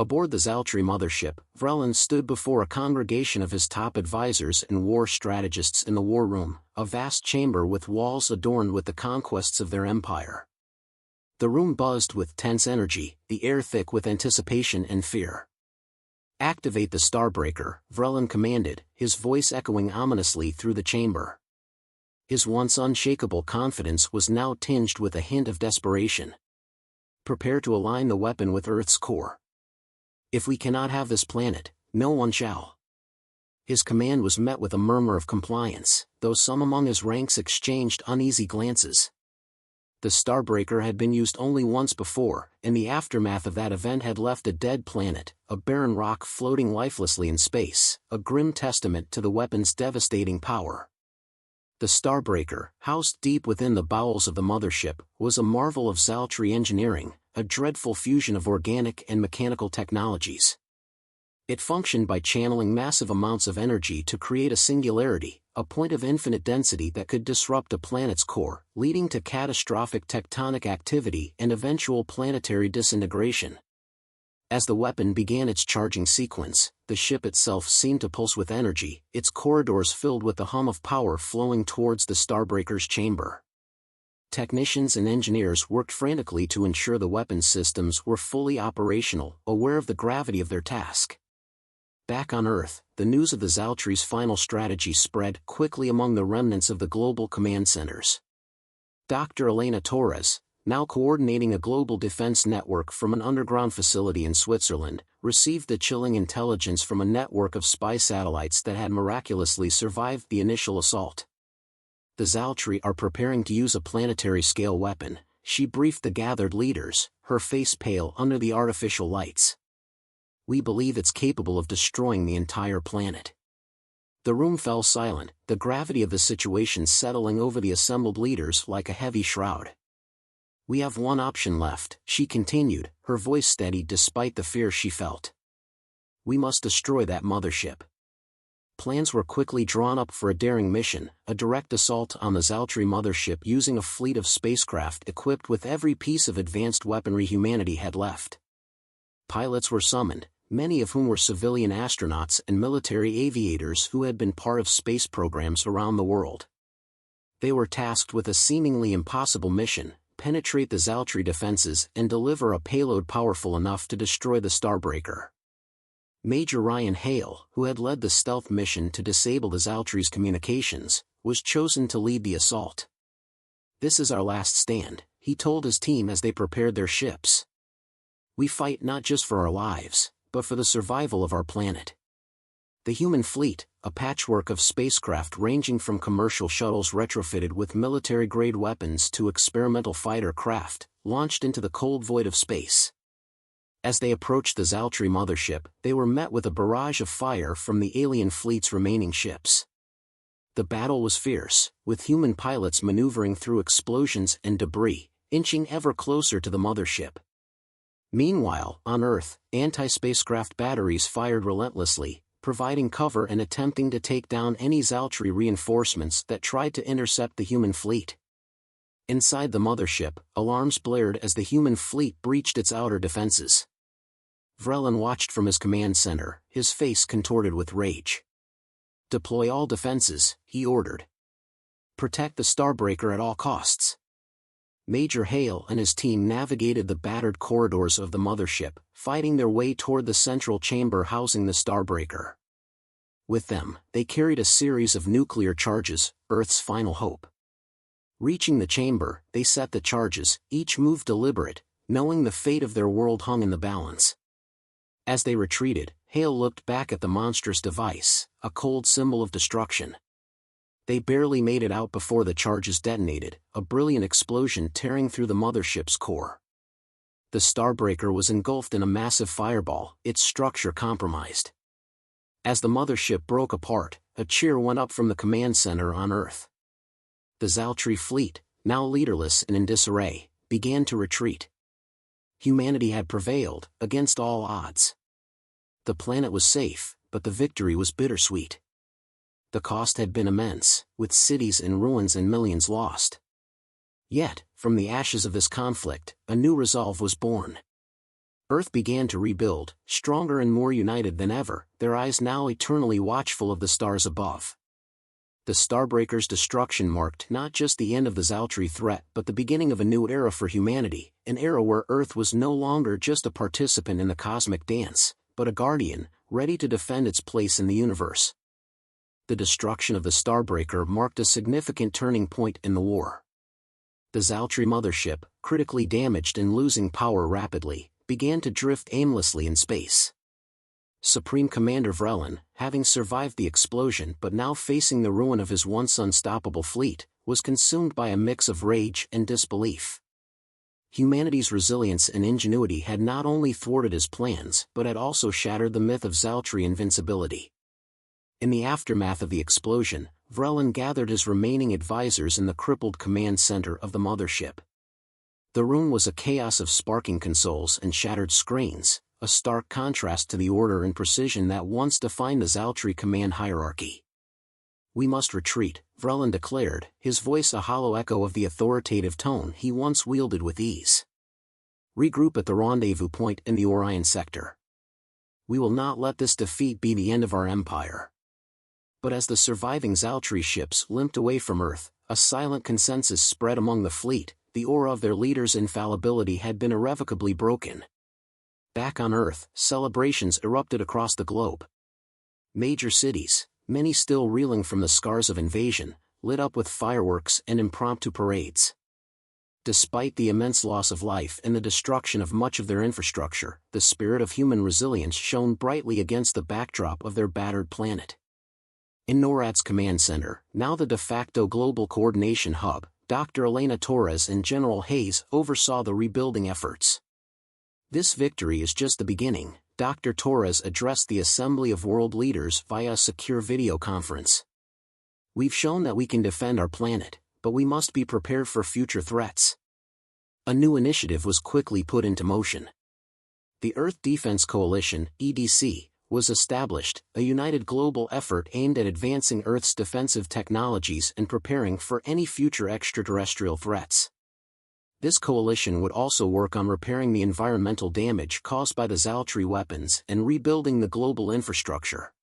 A: Aboard the Zaltri mothership, Vrelin stood before a congregation of his top advisors and war strategists in the war room, a vast chamber with walls adorned with the conquests of their empire. The room buzzed with tense energy, the air thick with anticipation and fear. "Activate the Starbreaker," Vrelin commanded, his voice echoing ominously through the chamber. His once unshakable confidence was now tinged with a hint of desperation. "Prepare to align the weapon with Earth's core. If we cannot have this planet, no one shall." His command was met with a murmur of compliance, though some among his ranks exchanged uneasy glances. The Starbreaker had been used only once before, and the aftermath of that event had left a dead planet, a barren rock floating lifelessly in space, a grim testament to the weapon's devastating power. The Starbreaker, housed deep within the bowels of the mothership, was a marvel of Zaltri engineering, a dreadful fusion of organic and mechanical technologies. It functioned by channeling massive amounts of energy to create a singularity, a point of infinite density that could disrupt a planet's core, leading to catastrophic tectonic activity and eventual planetary disintegration. As the weapon began its charging sequence, the ship itself seemed to pulse with energy, its corridors filled with the hum of power flowing towards the Starbreaker's chamber. Technicians and engineers worked frantically to ensure the weapons systems were fully operational, aware of the gravity of their task. Back on Earth, the news of the Zaltri's final strategy spread quickly among the remnants of the global command centers. Dr. Elena Torres, now coordinating a global defense network from an underground facility in Switzerland, received the chilling intelligence from a network of spy satellites that had miraculously survived the initial assault. "The Zaltri are preparing to use a planetary-scale weapon," she briefed the gathered leaders, her face pale under the artificial lights. "We believe it's capable of destroying the entire planet." The room fell silent, the gravity of the situation settling over the assembled leaders like a heavy shroud. "We have one option left," she continued, her voice steady despite the fear she felt. "We must destroy that mothership." Plans were quickly drawn up for a daring mission, a direct assault on the Zaltri mothership using a fleet of spacecraft equipped with every piece of advanced weaponry humanity had left. Pilots were summoned, many of whom were civilian astronauts and military aviators who had been part of space programs around the world. They were tasked with a seemingly impossible mission: penetrate the Zaltri defenses and deliver a payload powerful enough to destroy the Starbreaker. Major Ryan Hale, who had led the stealth mission to disable the Zaltri's communications, was chosen to lead the assault. "This is our last stand," he told his team as they prepared their ships. "We fight not just for our lives, but for the survival of our planet." The human fleet, a patchwork of spacecraft ranging from commercial shuttles retrofitted with military-grade weapons to experimental fighter craft, launched into the cold void of space. As they approached the Zaltri mothership, they were met with a barrage of fire from the alien fleet's remaining ships. The battle was fierce, with human pilots maneuvering through explosions and debris, inching ever closer to the mothership. Meanwhile, on Earth, anti-spacecraft batteries fired relentlessly, providing cover and attempting to take down any Zaltri reinforcements that tried to intercept the human fleet. Inside the mothership, alarms blared as the human fleet breached its outer defenses. Vrelin watched from his command center, his face contorted with rage. "Deploy all defenses," he ordered. "Protect the Starbreaker at all costs." Major Hale and his team navigated the battered corridors of the mothership, fighting their way toward the central chamber housing the Starbreaker. With them, they carried a series of nuclear charges, Earth's final hope. Reaching the chamber, they set the charges, each move deliberate, knowing the fate of their world hung in the balance. As they retreated, Hale looked back at the monstrous device, a cold symbol of destruction. They barely made it out before the charges detonated, a brilliant explosion tearing through the mothership's core. The Starbreaker was engulfed in a massive fireball, its structure compromised. As the mothership broke apart, a cheer went up from the command center on Earth. The Zaltri fleet, now leaderless and in disarray, began to retreat. Humanity had prevailed, against all odds. The planet was safe, but the victory was bittersweet. The cost had been immense, with cities in ruins and millions lost. Yet, from the ashes of this conflict, a new resolve was born. Earth began to rebuild, stronger and more united than ever, their eyes now eternally watchful of the stars above. The Starbreaker's destruction marked not just the end of the Zaltri threat but the beginning of a new era for humanity, an era where Earth was no longer just a participant in the cosmic dance, but a guardian, ready to defend its place in the universe. The destruction of the Starbreaker marked a significant turning point in the war. The Zaltri mothership, critically damaged and losing power rapidly, began to drift aimlessly in space. Supreme Commander Vrelin, having survived the explosion but now facing the ruin of his once unstoppable fleet, was consumed by a mix of rage and disbelief. Humanity's resilience and ingenuity had not only thwarted his plans but had also shattered the myth of Zaltri invincibility. In the aftermath of the explosion, Vrelin gathered his remaining advisors in the crippled command center of the mothership. The room was a chaos of sparking consoles and shattered screens, a stark contrast to the order and precision that once defined the Zaltri command hierarchy. "We must retreat," Vrelin declared, his voice a hollow echo of the authoritative tone he once wielded with ease. "Regroup at the rendezvous point in the Orion sector. We will not let this defeat be the end of our empire." But as the surviving Zaltri ships limped away from Earth, a silent consensus spread among the fleet: the aura of their leader's infallibility had been irrevocably broken. Back on Earth, celebrations erupted across the globe. Major cities, many still reeling from the scars of invasion, lit up with fireworks and impromptu parades. Despite the immense loss of life and the destruction of much of their infrastructure, the spirit of human resilience shone brightly against the backdrop of their battered planet. In NORAD's command center, now the de facto global coordination hub, Dr. Elena Torres and General Hayes oversaw the rebuilding efforts. "This victory is just the beginning," Dr. Torres addressed the assembly of world leaders via a secure video conference. "We've shown that we can defend our planet, but we must be prepared for future threats." A new initiative was quickly put into motion. The Earth Defense Coalition, EDC, was established, a united global effort aimed at advancing Earth's defensive technologies and preparing for any future extraterrestrial threats. This coalition would also work on repairing the environmental damage caused by the Zaltri weapons and rebuilding the global infrastructure.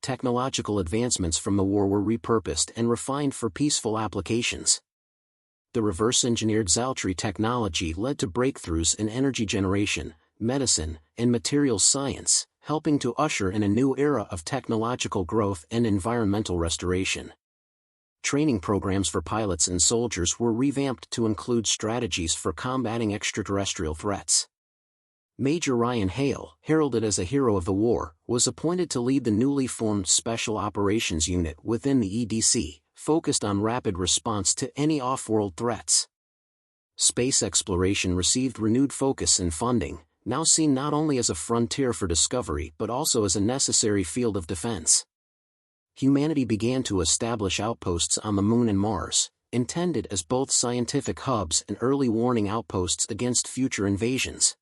A: Technological advancements from the war were repurposed and refined for peaceful applications. The reverse-engineered Zaltri technology led to breakthroughs in energy generation, medicine, and materials science, helping to usher in a new era of technological growth and environmental restoration. Training programs for pilots and soldiers were revamped to include strategies for combating extraterrestrial threats. Major Ryan Hale, heralded as a hero of the war, was appointed to lead the newly formed Special Operations Unit within the EDC, focused on rapid response to any off-world threats. Space exploration received renewed focus and funding, now seen not only as a frontier for discovery but also as a necessary field of defense. Humanity began to establish outposts on the Moon and Mars, intended as both scientific hubs and early warning outposts against future invasions.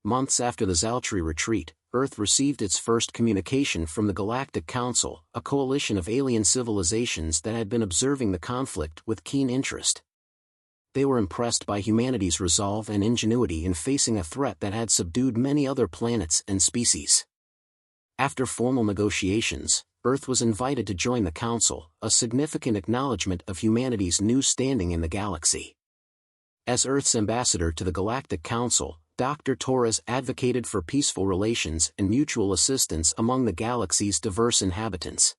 A: Months after the Zaltri retreat, Earth received its first communication from the Galactic Council, a coalition of alien civilizations that had been observing the conflict with keen interest. They were impressed by humanity's resolve and ingenuity in facing a threat that had subdued many other planets and species. After formal negotiations, Earth was invited to join the Council, a significant acknowledgement of humanity's new standing in the galaxy. As Earth's ambassador to the Galactic Council, Dr. Torres advocated for peaceful relations and mutual assistance among the galaxy's diverse inhabitants.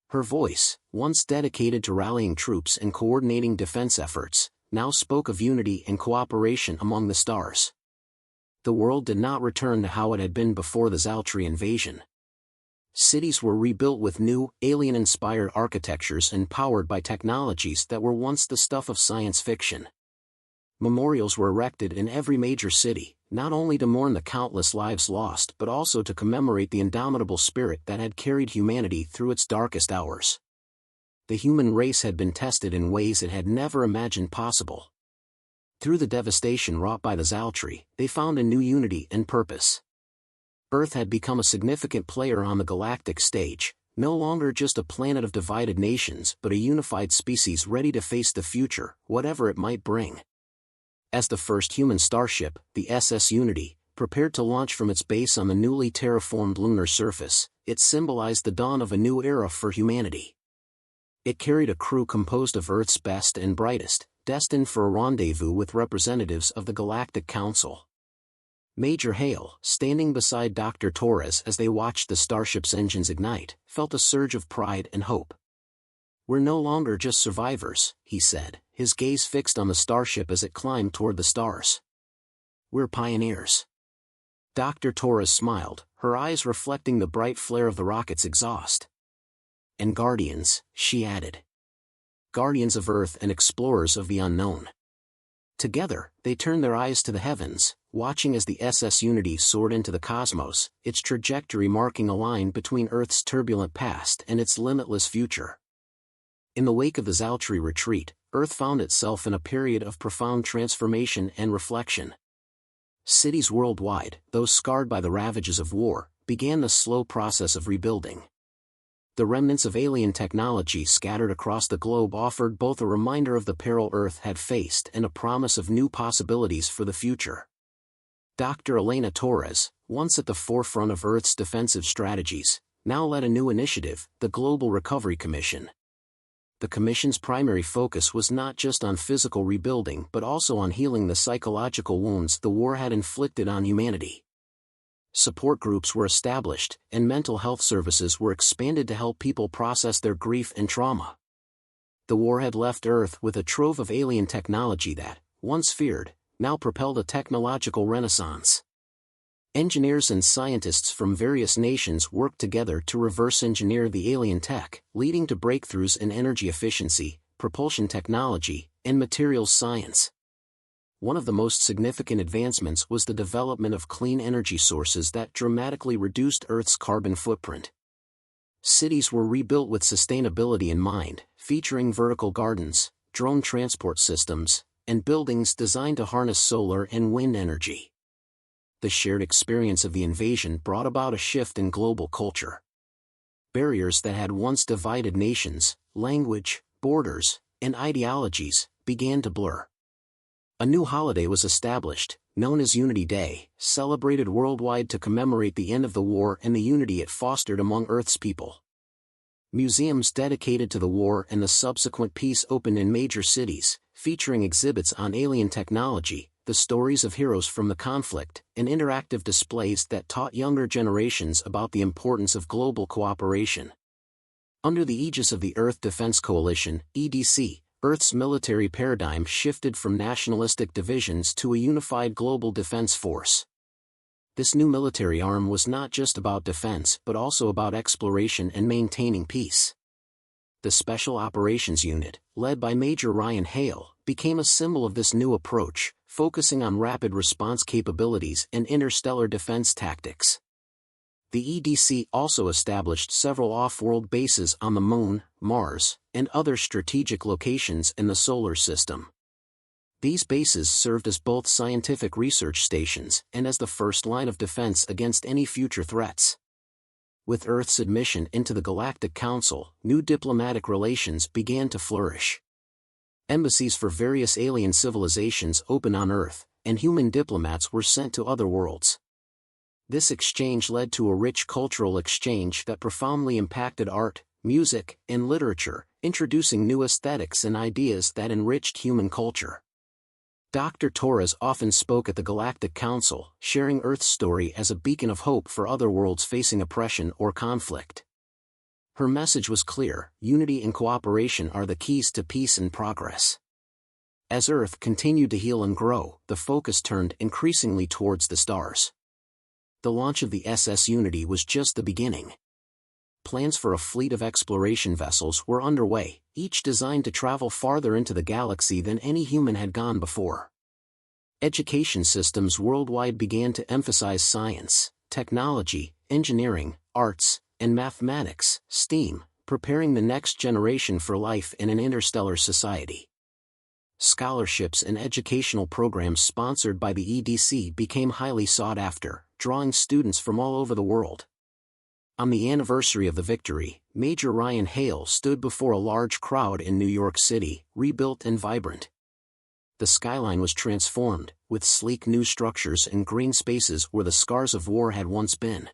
A: Her voice, once dedicated to rallying troops and coordinating defense efforts, now spoke of unity and cooperation among the stars. The world did not return to how it had been before the Zaltri invasion. Cities were rebuilt with new, alien-inspired architectures and powered by technologies that were once the stuff of science fiction. Memorials were erected in every major city, not only to mourn the countless lives lost but also to commemorate the indomitable spirit that had carried humanity through its darkest hours. The human race had been tested in ways it had never imagined possible. Through the devastation wrought by the Zaltri, they found a new unity and purpose. Earth had become a significant player on the galactic stage, no longer just a planet of divided nations but a unified species ready to face the future, whatever it might bring. As the first human starship, the SS Unity, prepared to launch from its base on the newly terraformed lunar surface. It symbolized the dawn of a new era for humanity. It carried a crew composed of Earth's best and brightest, destined for a rendezvous with representatives of the Galactic Council. Major Hale, standing beside Dr. Torres as they watched the starship's engines ignite, felt a surge of pride and hope. "We're no longer just survivors," he said, his gaze fixed on the starship as it climbed toward the stars. "We're pioneers." Dr. Torres smiled, her eyes reflecting the bright flare of the rocket's exhaust. "And guardians," she added. "Guardians of Earth and explorers of the unknown." Together, they turned their eyes to the heavens, watching as the SS Unity soared into the cosmos, its trajectory marking a line between Earth's turbulent past and its limitless future. In the wake of the Zaltri retreat, Earth found itself in a period of profound transformation and reflection. Cities worldwide, those scarred by the ravages of war, began the slow process of rebuilding. The remnants of alien technology scattered across the globe offered both a reminder of the peril Earth had faced and a promise of new possibilities for the future. Dr. Elena Torres, once at the forefront of Earth's defensive strategies, now led a new initiative, the Global Recovery Commission. The Commission's primary focus was not just on physical rebuilding but also on healing the psychological wounds the war had inflicted on humanity. Support groups were established, and mental health services were expanded to help people process their grief and trauma. The war had left Earth with a trove of alien technology that, once feared, now propelled a technological renaissance. Engineers and scientists from various nations worked together to reverse engineer the alien tech, leading to breakthroughs in energy efficiency, propulsion technology, and materials science. One of the most significant advancements was the development of clean energy sources that dramatically reduced Earth's carbon footprint. Cities were rebuilt with sustainability in mind, featuring vertical gardens, drone transport systems, and buildings designed to harness solar and wind energy. The shared experience of the invasion brought about a shift in global culture. Barriers that had once divided nations, language, borders, and ideologies, began to blur. A new holiday was established, known as Unity Day, celebrated worldwide to commemorate the end of the war and the unity it fostered among Earth's people. Museums dedicated to the war and the subsequent peace opened in major cities, featuring exhibits on alien technology, the stories of heroes from the conflict, and interactive displays that taught younger generations about the importance of global cooperation. Under the aegis of the Earth Defense Coalition, EDC, Earth's military paradigm shifted from nationalistic divisions to a unified global defense force. This new military arm was not just about defense but also about exploration and maintaining peace. The Special Operations Unit, led by Major Ryan Hale, became a symbol of this new approach, focusing on rapid response capabilities and interstellar defense tactics. The EDC also established several off-world bases on the Moon, Mars, and other strategic locations in the solar system. These bases served as both scientific research stations and as the first line of defense against any future threats. With Earth's admission into the Galactic Council, new diplomatic relations began to flourish. Embassies for various alien civilizations opened on Earth, and human diplomats were sent to other worlds. This exchange led to a rich cultural exchange that profoundly impacted art, music, and literature, introducing new aesthetics and ideas that enriched human culture. Dr. Torres often spoke at the Galactic Council, sharing Earth's story as a beacon of hope for other worlds facing oppression or conflict. Her message was clear: unity and cooperation are the keys to peace and progress. As Earth continued to heal and grow, the focus turned increasingly towards the stars. The launch of the SS Unity was just the beginning. Plans for a fleet of exploration vessels were underway, each designed to travel farther into the galaxy than any human had gone before. Education systems worldwide began to emphasize science, technology, engineering, arts, and mathematics, STEAM, preparing the next generation for life in an interstellar society. Scholarships and educational programs sponsored by the EDC became highly sought after, drawing students from all over the world. On the anniversary of the victory, Major Ryan Hale stood before a large crowd in New York City, rebuilt and vibrant. the skyline was transformed, with sleek new structures and green spaces where the scars of war had once been.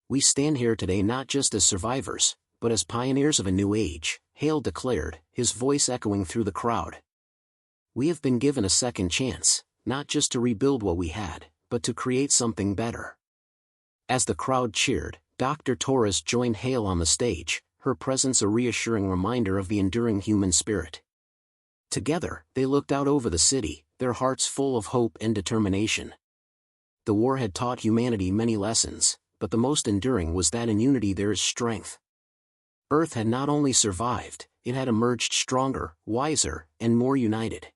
A: We stand here today not just as survivors, but as pioneers of a new age, Hale declared, his voice echoing through the crowd. We have been given a second chance, not just to rebuild what we had, but to create something better. As the crowd cheered, Dr. Torres joined Hale on the stage, her presence a reassuring reminder of the enduring human spirit. Together, they looked out over the city, their hearts full of hope and determination. The war had taught humanity many lessons, but the most enduring was that in unity there is strength. Earth had not only survived, it had emerged stronger, wiser, and more united.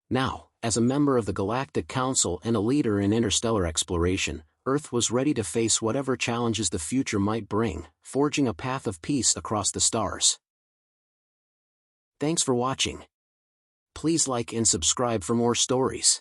A: Now, as a member of the Galactic Council and a leader in interstellar exploration, Earth was ready to face whatever challenges the future might bring, forging a path of peace across the stars. Thanks for watching. Please like and subscribe for more stories.